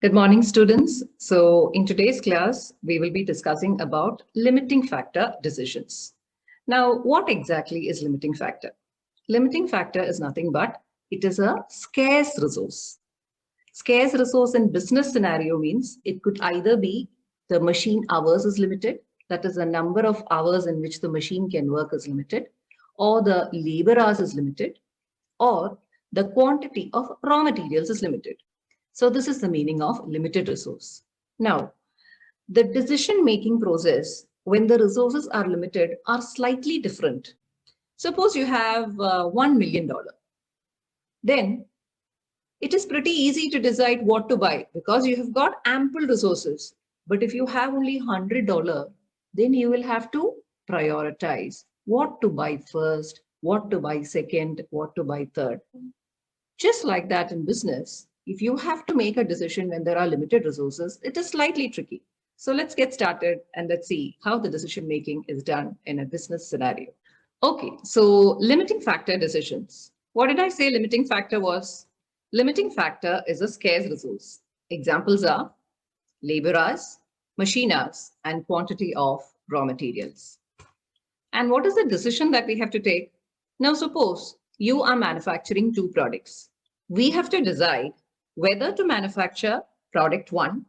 Good morning, students. So in today's class, we will be discussing about limiting factor decisions. Now, what exactly is limiting factor? Limiting factor is nothing but it is a scarce resource. Scarce resource in business scenario means it could either be the machine hours is limited, that is the number of hours in which the machine can work is limited, or the labor hours is limited, or the quantity of raw materials is limited. So this is the meaning of limited resource. Now, the decision-making process when the resources are limited are slightly different. Suppose you have $1 million. Then it is pretty easy to decide what to buy because you have got ample resources. But if you have only $100, then you will have to prioritize what to buy first, what to buy second, what to buy third. Just like that in business, if you have to make a decision when there are limited resources, it is slightly tricky. So let's get started and let's see how the decision making is done in a business scenario. Okay, so limiting factor decisions. What did I say limiting factor was? Limiting factor is a scarce resource. Examples are labor hours, machine hours, and quantity of raw materials. And what is the decision that we have to take? Now, suppose you are manufacturing two products. We have to decide whether to manufacture product one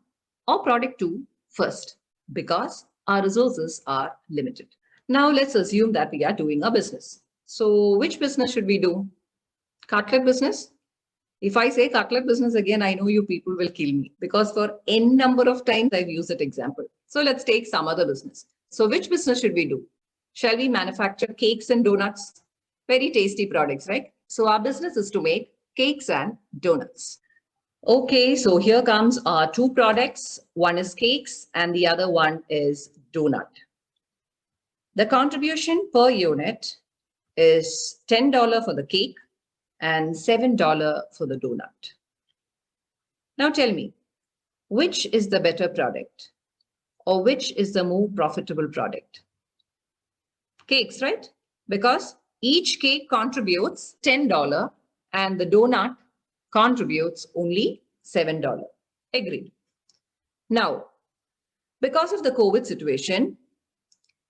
or product two first because our resources are limited. Now, let's assume that we are doing a business. So, which business should we do? Cutlet business? If I say cutlet business again, I know you people will kill me because for n number of times I've used that example. So, let's take some other business. So, which business should we do? Shall we manufacture cakes and donuts? Very tasty products, right? So our business is to make cakes and donuts. Okay, so here comes our two products. One is cakes and the other one is donut. The contribution per unit is $10 for the cake and $7 for the donut. Now tell me, which is the better product or which is the more profitable product? Cakes, right? Because each cake contributes $10 and the donut contributes only $7. Agreed. Now, because of the COVID situation,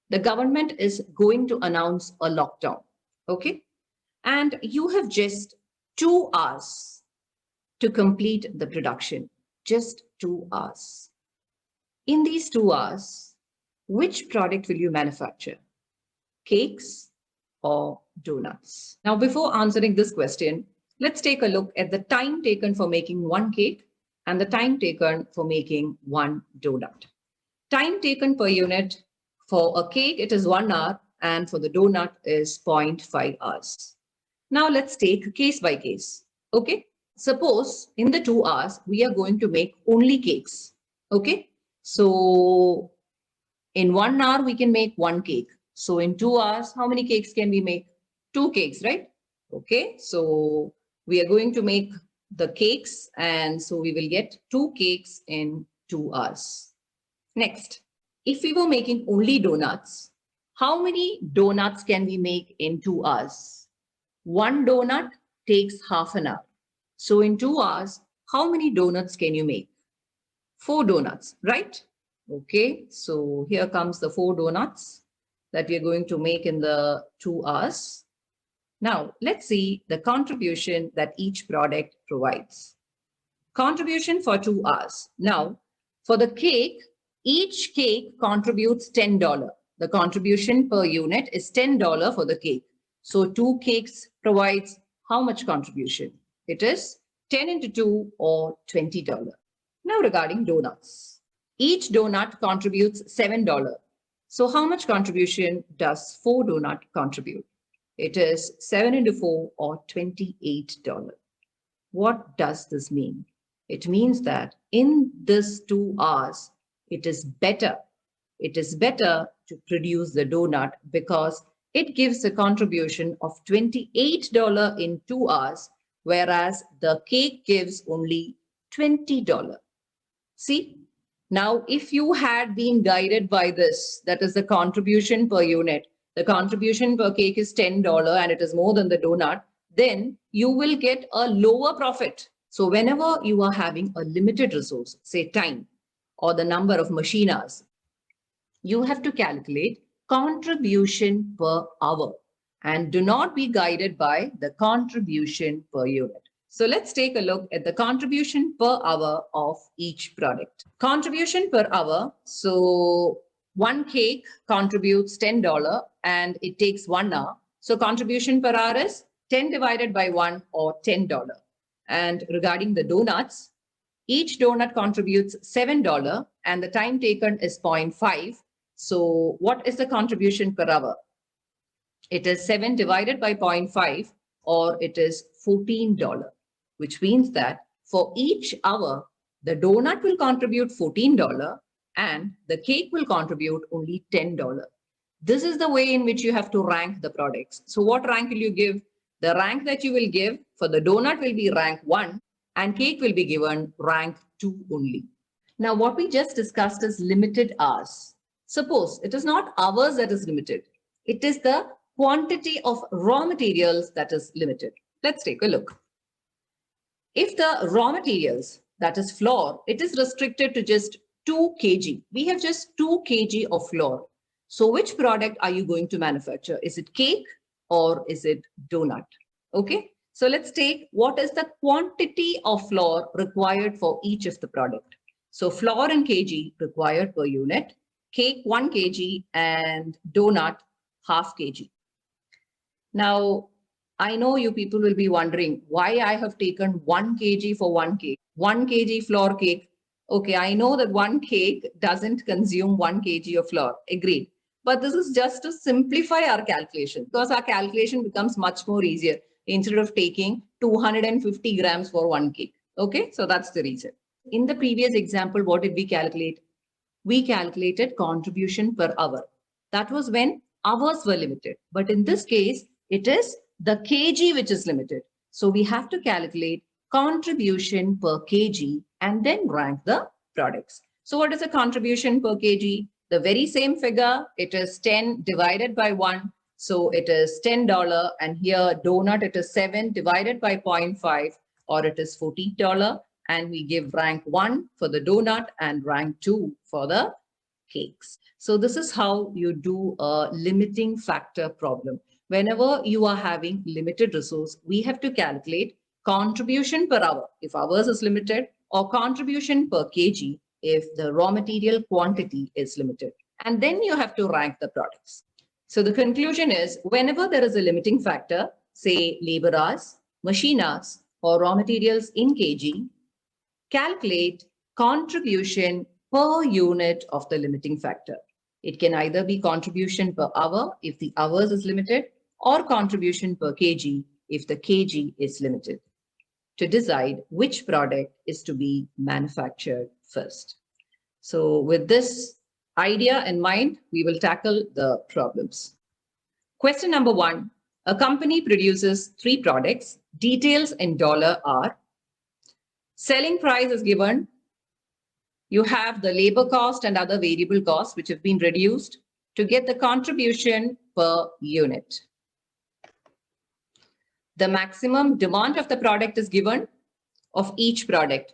the government is going to announce a lockdown. Okay? And you have just 2 hours to complete the production. Just 2 hours. In these 2 hours, which product will you manufacture? Cakes or donuts? Now, before answering this question, let's take a look at the time taken for making one cake and the time taken for making one donut. Time taken per unit for a cake, it is 1 hour, and for the donut is 0.5 hours. Now, let's take case by case. Okay. Suppose in the 2 hours, we are going to make only cakes. Okay. So in 1 hour, we can make one cake. So in 2 hours, how many cakes can we make? 2 cakes, right? Okay, so we are going to make the cakes and so we will get 2 cakes in 2 hours. Next, if we were making only donuts, how many donuts can we make in 2 hours? One donut takes half an hour. So in 2 hours, how many donuts can you make? 4 donuts, right? Okay, so here comes the 4 donuts that we are going to make in the 2 hours. Now, let's see the contribution that each product provides. Contribution for 2 hours. Now, for the cake, each cake contributes $10. The contribution per unit is $10 for the cake. So 2 cakes provides how much contribution? It is 10 into 2 or $20. Now, regarding donuts. Each donut contributes $7. So how much contribution does 4 donut contribute? It is 7 into 4 or $28. What does this mean? It means that in this 2 hours, it is better to produce the donut because it gives a contribution of $28 in 2 hours, whereas the cake gives only $20. See? Now, if you had been guided by this, that is the contribution per unit, the contribution per cake is $10 and it is more than the donut, then you will get a lower profit So whenever you are having a limited resource, say time or the number of machine hours, you have to calculate contribution per hour and do not be guided by the contribution per unit. So let's take a look at the contribution per hour of each product. Contribution per hour. So one cake contributes $10 and it takes 1 hour. So contribution per hour is 10 divided by 1 or $10. And regarding the donuts, each donut contributes $7 and the time taken is 0.5. So what is the contribution per hour? It is 7 divided by 0.5 or it is $14, which means that for each hour, the donut will contribute $14 and the cake will contribute only $10. This is the way in which you have to rank the products. So what rank will you give? The rank that you will give for the donut will be rank 1 and cake will be given rank 2 only. Now, what we just discussed is limited hours. Suppose it is not hours that is limited. It is the quantity of raw materials that is limited. Let's take a look. If the raw materials, that is flour, it is restricted to just 2 kg. We have just 2 kg of flour. So which product are you going to manufacture? Is it cake or is it donut? Okay. So let's take what is the quantity of flour required for each of the product. So flour in kg required per unit, cake 1 kg and donut half kg. Now, I know you people will be wondering why I have taken 1 kg for 1 cake, 1 kg flour cake. Okay, I know that 1 cake doesn't consume 1 kg of flour, agreed. But this is just to simplify our calculation because our calculation becomes much more easier instead of taking 250 grams for 1 cake. Okay, so that's the reason. In the previous example, what did we calculate? We calculated contribution per hour. That was when hours were limited. But in this case, it is the kg which is limited. So we have to calculate contribution per kg and then rank the products. So what is the contribution per kg? The very same figure, it is 10 divided by 1. So it is $10 and here donut, it is 7 divided by 0.5 or it is $14. And we give rank 1 for the donut and rank 2 for the cakes. So this is how you do a limiting factor problem. Whenever you are having limited resource, we have to calculate contribution per hour if hours is limited or contribution per kg if the raw material quantity is limited. And then you have to rank the products. So the conclusion is whenever there is a limiting factor, say labor hours, machine hours, or raw materials in kg, calculate contribution per unit of the limiting factor. It can either be contribution per hour if the hours is limited or contribution per kg if the kg is limited to decide which product is to be manufactured first. So with this idea in mind, we will tackle the problems. Question number 1, a company produces 3 products. Details in dollar are selling price is given. You have the labor cost and other variable costs which have been reduced to get the contribution per unit. The maximum demand of the product is given of each product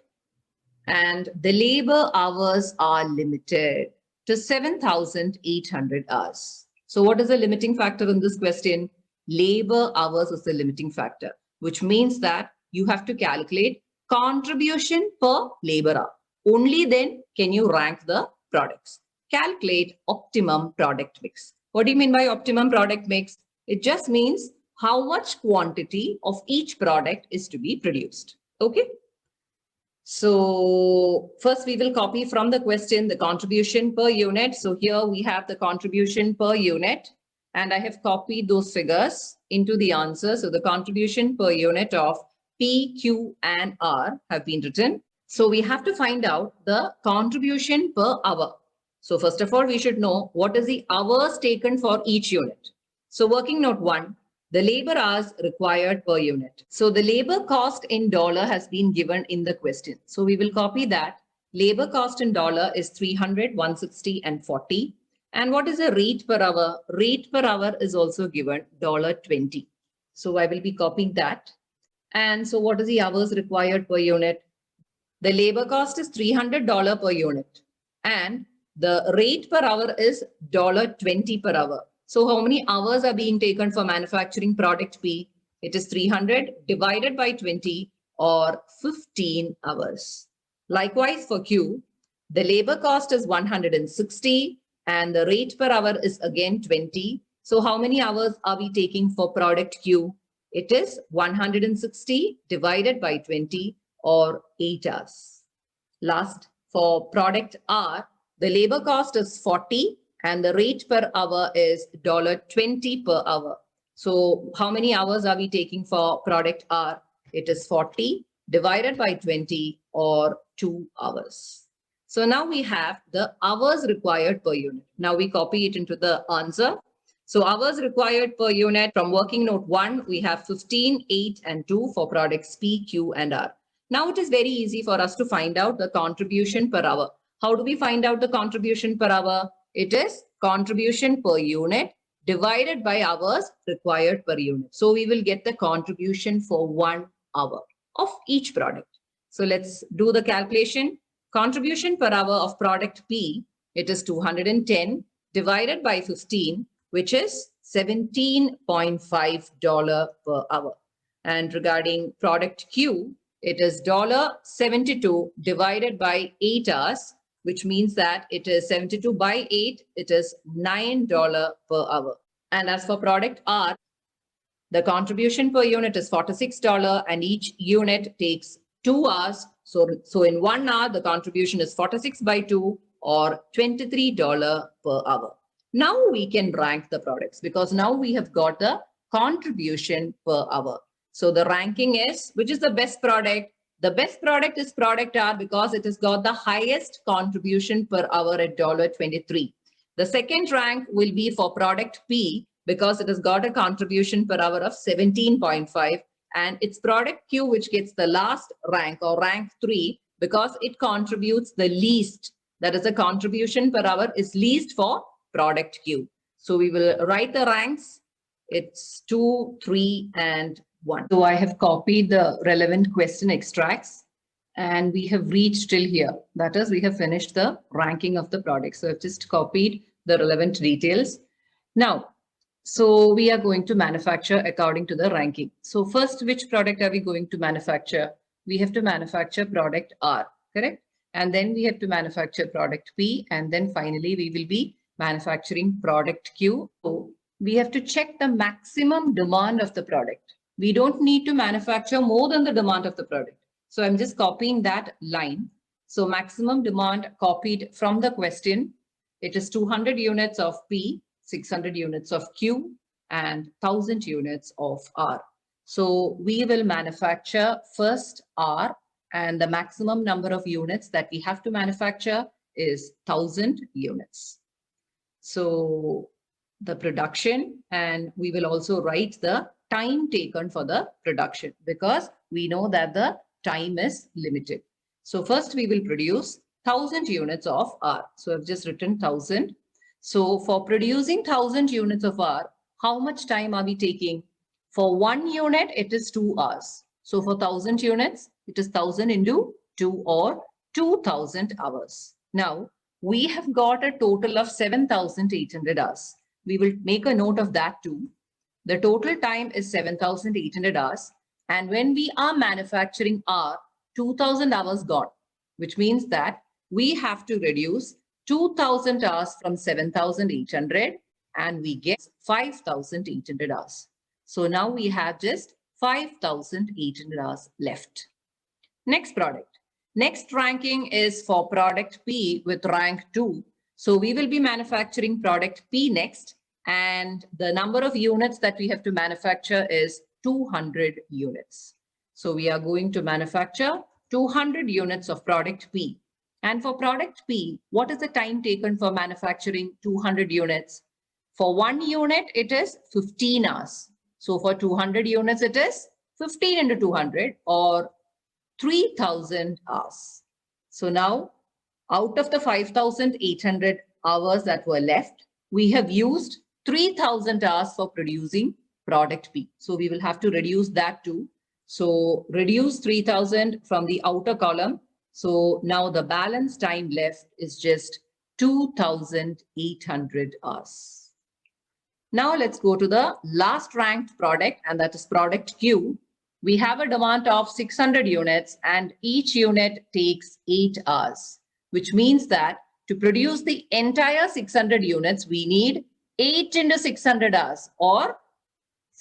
and the labor hours are limited to 7,800 hours. So what is the limiting factor in this question? Labor hours is the limiting factor, which means that you have to calculate contribution per labor hour. Only then can you rank the products. Calculate optimum product mix. What do you mean by optimum product mix? It just means how much quantity of each product is to be produced. Okay. So first we will copy from the question the contribution per unit. So here we have the contribution per unit and I have copied those figures into the answer. So the contribution per unit of P, Q and R have been written. So we have to find out the contribution per hour. So first of all, we should know what is the hours taken for each unit. So working note 1, the labor hours required per unit. So the labor cost in dollar has been given in the question. So we will copy that. Labor cost in dollar is 300, 160 and 40. And what is the rate per hour? Rate per hour is also given $20. So I will be copying that. And so what is the hours required per unit? The labor cost is $300 per unit and the rate per hour is $20 per hour. So how many hours are being taken for manufacturing product P? It is 300 divided by 20 or 15 hours. Likewise for Q, the labor cost is 160 and the rate per hour is again 20. So how many hours are we taking for product Q? It is 160 divided by 20 or 8 hours. Last, for product R, the labor cost is 40 and the rate per hour is $20 per hour. So how many hours are we taking for product R? It is 40 divided by 20 or 2 hours. So now we have the hours required per unit. Now we copy it into the answer. So hours required per unit from working note 1, we have 15, 8 and 2 for products P, Q and R. Now it is very easy for us to find out the contribution per hour. How do we find out the contribution per hour? It is contribution per unit divided by hours required per unit. So we will get the contribution for 1 hour of each product. So let's do the calculation. Contribution per hour of product P, it is 210 divided by 15, which is $17.5 per hour. And regarding product Q, it is $72 divided by 8 hours, which means that it is 72 by 8, it is $9 per hour. And as for product R, the contribution per unit is $46 and each unit takes 2 hours. So in 1 hour, the contribution is 46 by 2 or $23 per hour. Now we can rank the products because now we have got the contribution per hour. So the ranking is, which is the best product? The best product is product R because it has got the highest contribution per hour at $23. The second rank will be for product P because it has got a contribution per hour of 17.5, and it's product Q which gets the last rank or rank 3 because it contributes the least. That is, the contribution per hour is least for product Q. So we will write the ranks. It's 2, 3 and 1. So I have copied the relevant question extracts and we have reached till here. That is, we have finished the ranking of the product. So I've just copied the relevant details. Now, so we are going to manufacture according to the ranking. So first, which product are we going to manufacture? We have to manufacture product R, correct? And then we have to manufacture product P. And then finally, we will be manufacturing product Q. So we have to check the maximum demand of the product. We don't need to manufacture more than the demand of the product. So I'm just copying that line. So maximum demand copied from the question. It is 200 units of P, 600 units of Q, and 1000 units of R. So we will manufacture first R, and the maximum number of units that we have to manufacture is 1000 units. So the production, and we will also write the time taken for the production because we know that the time is limited. So first we will produce 1000 units of R. So I've just written 1000. So for producing 1000 units of R, how much time are we taking? For 1 unit, it is 2 hours. So for 1000 units, it is 1000 into 2 or 2000 hours. Now, we have got a total of 7,800 hours. We will make a note of that too. The total time is 7,800 hours. And when we are manufacturing R, 2000 hours gone, which means that we have to reduce 2000 hours from 7,800 and we get 5,800 hours. So now we have just 5,800 hours left. Next product. Next ranking is for product P with rank 2. So we will be manufacturing product P next, and the number of units that we have to manufacture is 200 units. So we are going to manufacture 200 units of product P. And for product P, what is the time taken for manufacturing 200 units? For 1 unit, it is 15 hours. So for 200 units, it is 15 into 200 or 3,000 hours. So now, out of the 5,800 hours that were left, we have used 3,000 hours for producing product P. So we will have to reduce that too. So reduce 3000 from the outer column. So now the balance time left is just 2800 hours. Now let's go to the last ranked product, and that is product Q. We have a demand of 600 units and each unit takes 8 hours, which means that to produce the entire 600 units, we need 8 into 600 hours, or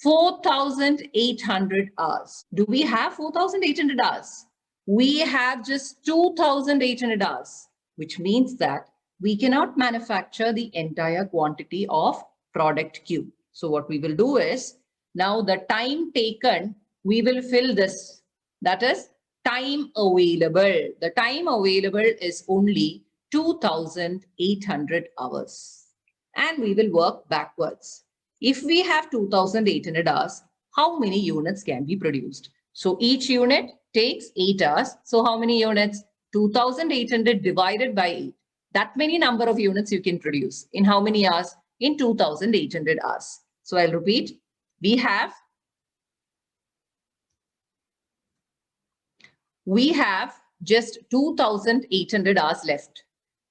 4,800 hours. Do we have 4,800 hours? We have just 2,800 hours, which means that we cannot manufacture the entire quantity of product Q. So what we will do is, now the time taken, we will fill this. That is time available. The time available is only 2,800 hours. And we will work backwards. If we have 2,800 hours, how many units can be produced? So each unit takes 8 hours. So how many units? 2,800 divided by 8. That many number of units you can produce. In how many hours? In 2,800 hours. So I'll repeat. We have just 2,800 hours left.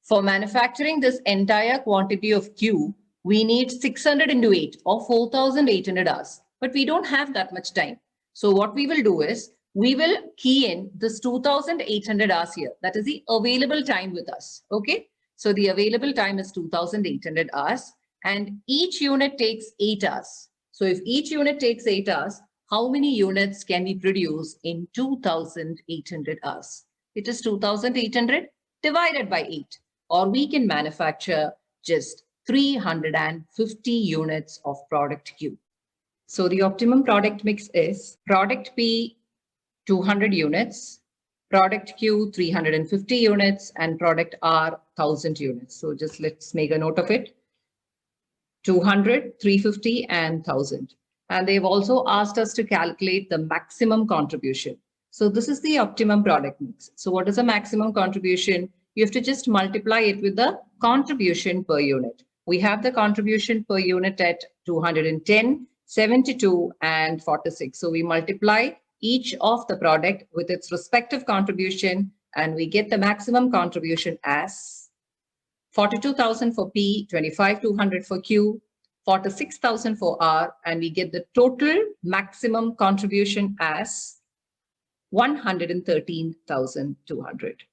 For manufacturing this entire quantity of Q, we need 600 into 8 or 4,800 hours. But we don't have that much time. So what we will do is, we will key in this 2,800 hours here. That is the available time with us. Okay. So the available time is 2,800 hours and each unit takes 8 hours. So if each unit takes 8 hours, how many units can we produce in 2,800 hours? It is 2,800 divided by 8, or we can manufacture just 350 units of product Q. So the optimum product mix is product P 200 units, product Q 350 units, and product R 1000 units. So just let's make a note of it. 200, 350, and 1000. And they've also asked us to calculate the maximum contribution. So this is the optimum product mix. So what is the maximum contribution? You have to just multiply it with the contribution per unit. We have the contribution per unit at 210, 72, and 46. So we multiply each of the product with its respective contribution, and we get the maximum contribution as 42,000 for P, 25,200 for Q, 46,000 for R, and we get the total maximum contribution as 113,200.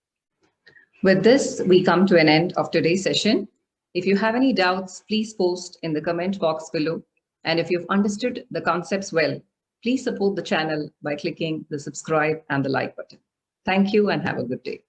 With this, we come to an end of today's session. If you have any doubts, please post in the comment box below. And if you've understood the concepts well, please support the channel by clicking the subscribe and the like button. Thank you and have a good day.